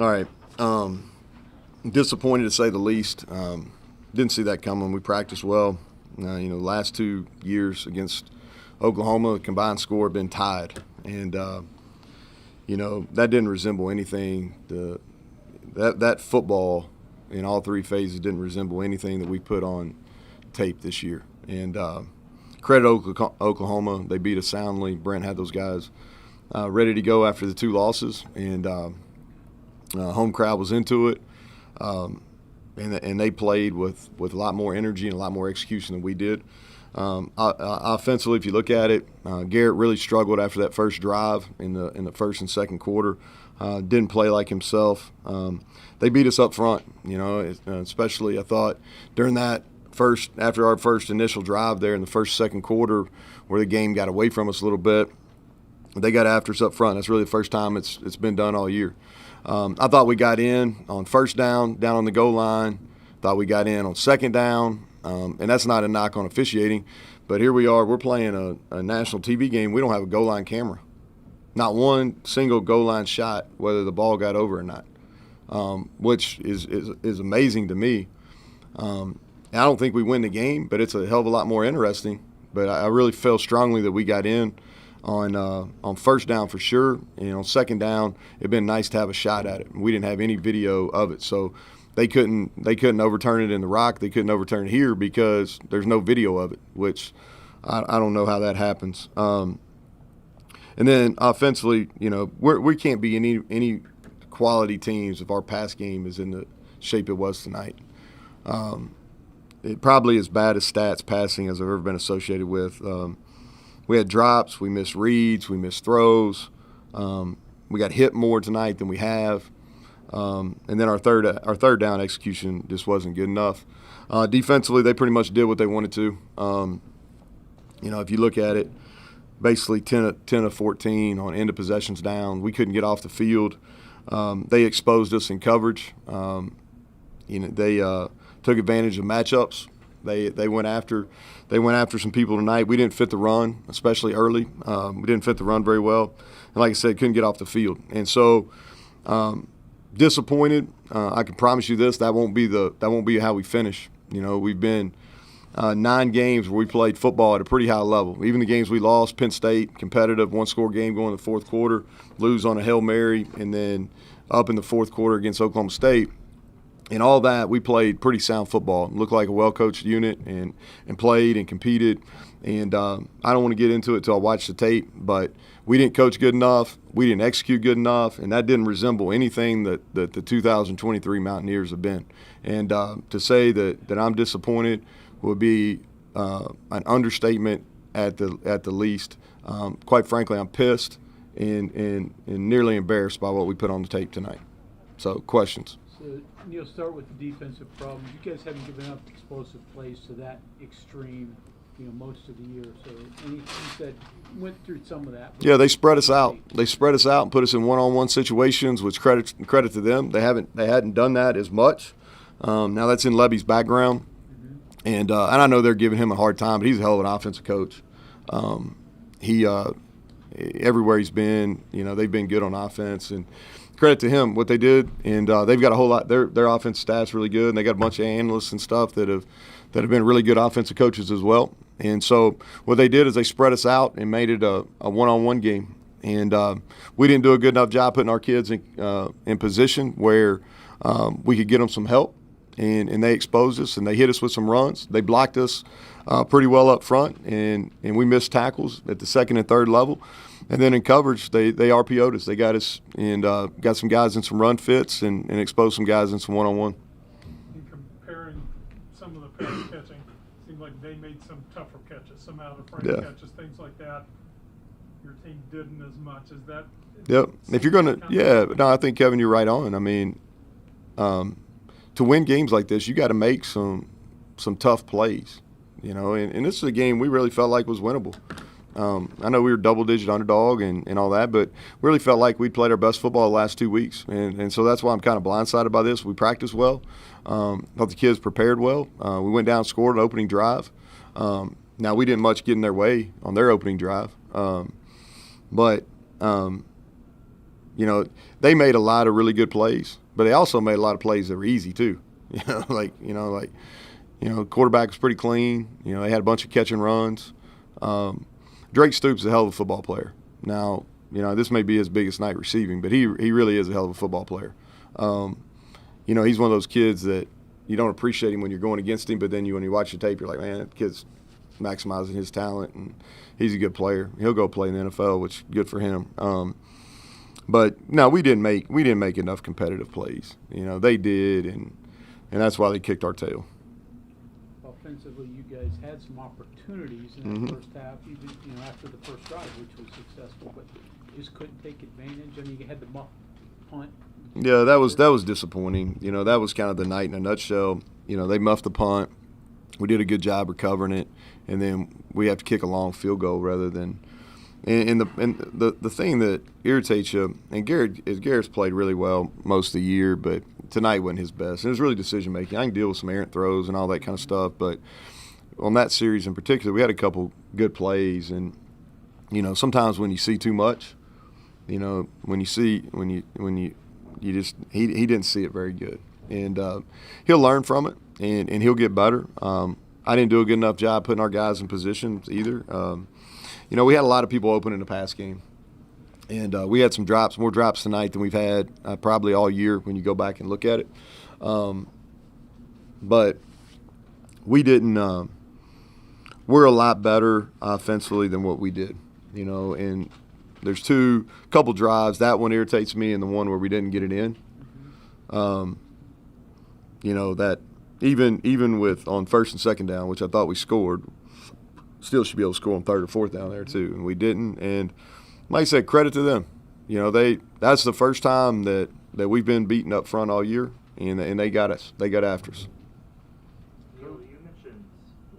All right. Disappointed to say the least. Didn't see that coming. We practiced well. The last 2 years against Oklahoma, the combined score had been tied. And, that didn't resemble anything. That football in all three phases didn't resemble anything that we put on tape this year. And credit Oklahoma. They beat us soundly. Brent had those guys ready to go after the 2 losses. And home crowd was into it. And they played with a lot more energy and a lot more execution than we did. Offensively, if you look at it, Garrett really struggled after that first drive in the first and second quarter. Didn't play like himself. They beat us up front, especially I thought during that after our first initial drive there in the second quarter where the game got away from us a little bit. They got after us up front. That's really the first time it's been done all year. I thought we got in on first down on the goal line. Thought we got in on second down. And that's not a knock on officiating. But here we are. We're playing a national TV game. We don't have a goal line camera. Not one single goal line shot, whether the ball got over or not, which is amazing to me. I don't think we win the game, but it's a hell of a lot more interesting. But I really felt strongly that we got in on first down for sure. And on second down, it'd been nice to have a shot at it. We didn't have any video of it, so they couldn't overturn it in the Rock. They couldn't overturn it here because there's no video of it, which I don't know how that happens. And then offensively, we can't be any quality teams if our pass game is in the shape it was tonight. It probably as bad as stats passing as I've ever been associated with. We had drops, we missed reads, we missed throws. We got hit more tonight than we have. And then our third down execution just wasn't good enough. Defensively, they pretty much did what they wanted to. If you look at it, basically 10 of 14 on end of possessions down. We couldn't get off the field. They exposed us in coverage. They took advantage of matchups. They went after some people tonight. We didn't fit the run, especially early. We didn't fit the run very well, and like I said, couldn't get off the field. And so, disappointed. I can promise you this: that won't be how we finish. We've been 9 games where we played football at a pretty high level. Even the games we lost, Penn State, competitive, 1-score game going in the fourth quarter, lose on a Hail Mary, and then up in the fourth quarter against Oklahoma State. And all that, we played pretty sound football. Looked like a well-coached unit and played and competed. And I don't want to get into it until I watch the tape, but we didn't coach good enough. We didn't execute good enough, and that didn't resemble anything that the 2023 Mountaineers have been. And to say that I'm disappointed would be an understatement at the least. Quite frankly, I'm pissed and nearly embarrassed by what we put on the tape tonight. So, questions? So, Neal, start with the defensive problems. You guys haven't given up explosive plays to that extreme, most of the year. So, you said went through some of that. Yeah, they spread us out. They spread us out and put us in one-on-one situations, which credit to them. They hadn't done that as much. Now that's in Levy's background, and I know they're giving him a hard time, but he's a hell of an offensive coach. He everywhere he's been, they've been good on offense, and credit to him what they did. And they've got a whole lot. Their offense staff's really good, and they got a bunch of analysts and stuff that have been really good offensive coaches as well. And so what they did is they spread us out and made it a one-on-one game. And we didn't do a good enough job putting our kids in position where we could get them some help. And they exposed us, and they hit us with some runs. They blocked us pretty well up front, and we missed tackles at the second and third level. And then in coverage, they RPO'd us. They got us and got some guys in some run fits and exposed some guys in some one-on-one. In comparing some of the pass catching, it seemed like they made some tougher catches, some out-of-frame catches, things like that. Your team didn't as much. Is that? Yep. If you're going to, I think, Kevin, you're right on. I mean, to win games like this, you got to make some tough plays, and this is a game we really felt like was winnable. I know we were double-digit underdog and all that, but we really felt like we played our best football the last 2 weeks, and so that's why I'm kind of blindsided by this. We practiced well. Thought the kids prepared well. We went down and scored an opening drive. Now, we didn't much get in their way on their opening drive, but you know, they made a lot of really good plays, but they also made a lot of plays that were easy too. Quarterback was pretty clean. You know, they had a bunch of catch and runs. Drake Stoops is a hell of a football player. Now, you know, this may be his biggest night receiving, but he really is a hell of a football player. You know, he's one of those kids that you don't appreciate him when you're going against him, but then when you watch the tape, you're like, man, that kid's maximizing his talent, and he's a good player. He'll go play in the NFL, which is good for him. But no, we didn't make enough competitive plays. You know, they did, and that's why they kicked our tail. Offensively, you guys had some opportunities in the first half, even after the first drive, which was successful, but you just couldn't take advantage. I mean, you had the muff punt. Yeah, that was disappointing. You know, that was kind of the night in a nutshell. You know, they muffed the punt. We did a good job recovering it, and then we have to kick a long field goal rather than. And the thing that irritates you, and Garrett's played really well most of the year, but tonight wasn't his best. And it was really decision making. I can deal with some errant throws and all that kind of stuff, but on that series in particular, we had a couple good plays, and you know, sometimes when you see too much, you know, he didn't see it very good, and he'll learn from it, and he'll get better. I didn't do a good enough job putting our guys in positions either. You know, we had a lot of people open in the pass game, and we had more drops tonight than we've had probably all year when you go back and look at it. But we didn't. We're a lot better offensively than what we did, you know. And there's couple drives. That one irritates me, and the one where we didn't get it in. You know, that even with on first and second down, which I thought we scored. Still should be able to score on third or fourth down there too, and we didn't. And like I said, credit to them. You know, that's the first time that we've been beaten up front all year, and they got us. They got after us. You mentioned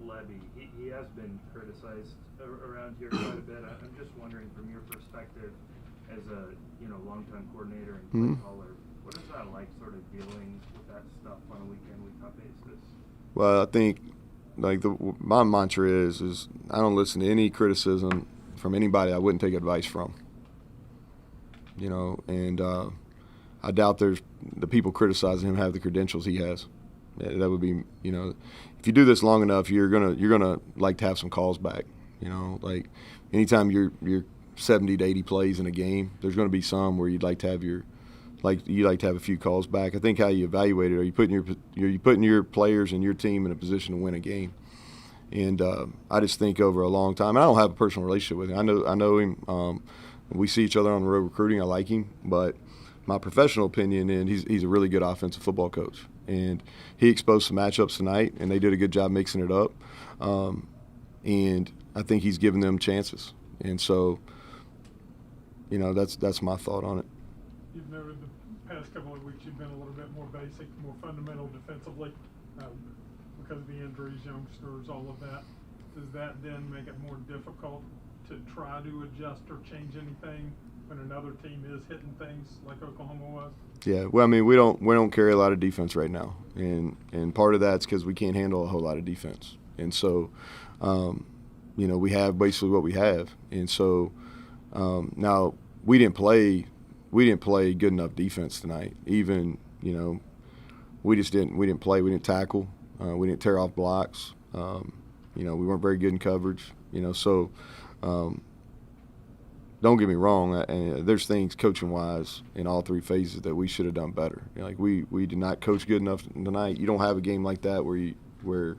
Levy. He has been criticized around here quite a bit. I'm just wondering, from your perspective, as a longtime coordinator and play caller, what is that like, sort of dealing with that stuff on a week-in, basis? Well, I think. Like my mantra is I don't listen to any criticism from anybody I wouldn't take advice from. You know, and I doubt there's the people criticizing him have the credentials he has. That would be, you know, if you do this long enough, you're gonna like to have some calls back. You know, like anytime you're 70 to 80 plays in a game, there's going to be some where you'd like to have a few calls back. I think how you evaluate it, are you putting your players and your team in a position to win a game? And I just think over a long time, and I don't have a personal relationship with him. I know him. We see each other on the road recruiting. I like him, but my professional opinion, and he's a really good offensive football coach. And he exposed some matchups tonight, and they did a good job mixing it up. And I think he's given them chances. And so, you know, that's my thought on it. You've noted the past couple of weeks you've been a little bit more basic, more fundamental defensively because of the injuries, youngsters, all of that. Does that then make it more difficult to try to adjust or change anything when another team is hitting things like Oklahoma was? Yeah, well, I mean, we don't carry a lot of defense right now, and part of that's because we can't handle a whole lot of defense, and so you know, we have basically what we have, and so now we didn't play good enough defense tonight. Even, you know, we didn't play. We didn't tackle. We didn't tear off blocks. You know, we weren't very good in coverage. You know, so don't get me wrong. There's things coaching wise in all three phases that we should have done better. You know, like we did not coach good enough tonight. You don't have a game like that where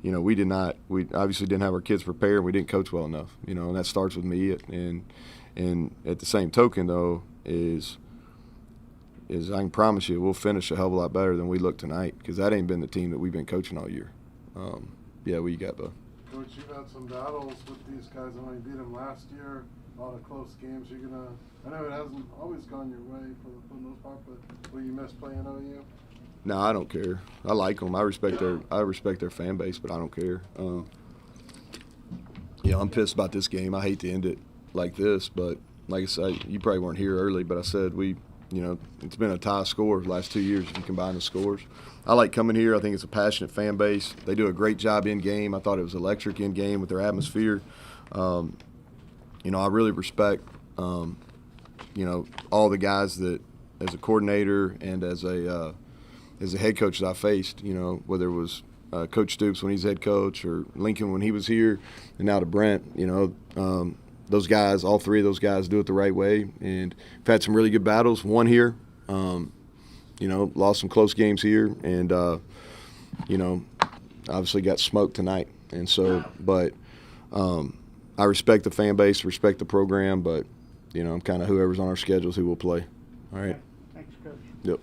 you know, we obviously didn't have our kids prepared, and we didn't coach well enough. You know, and that starts with me. And at the same token, though, is I can promise you we'll finish a hell of a lot better than we look tonight, because that ain't been the team that we've been coaching all year. Yeah, what you got, Bo? Coach, you've had some battles with these guys. I know you beat them last year, a lot of close games. I know it hasn't always gone your way for the most part, but will you miss playing OU? No, I don't care. I like them. I respect their fan base, but I don't care. Yeah, I'm pissed about this game. I hate to end it like this, but like I said, you probably weren't here early, but I said it's been a tie score the last 2 years if you combine the scores. I like coming here. I think it's a passionate fan base. They do a great job in game. I thought it was electric in game with their atmosphere. You know, I really respect you know, all the guys that, as a coordinator and as a head coach that I faced, you know, whether it was Coach Stoops when he's head coach or Lincoln when he was here, and now to Brent, you know, those guys, all three of those guys do it the right way. And we've had some really good battles, won here, you know, lost some close games here, and, you know, obviously got smoked tonight. And so, but I respect the fan base, respect the program, but, you know, I'm kind of whoever's on our schedules who will play. All right. Thanks, Coach. Yep.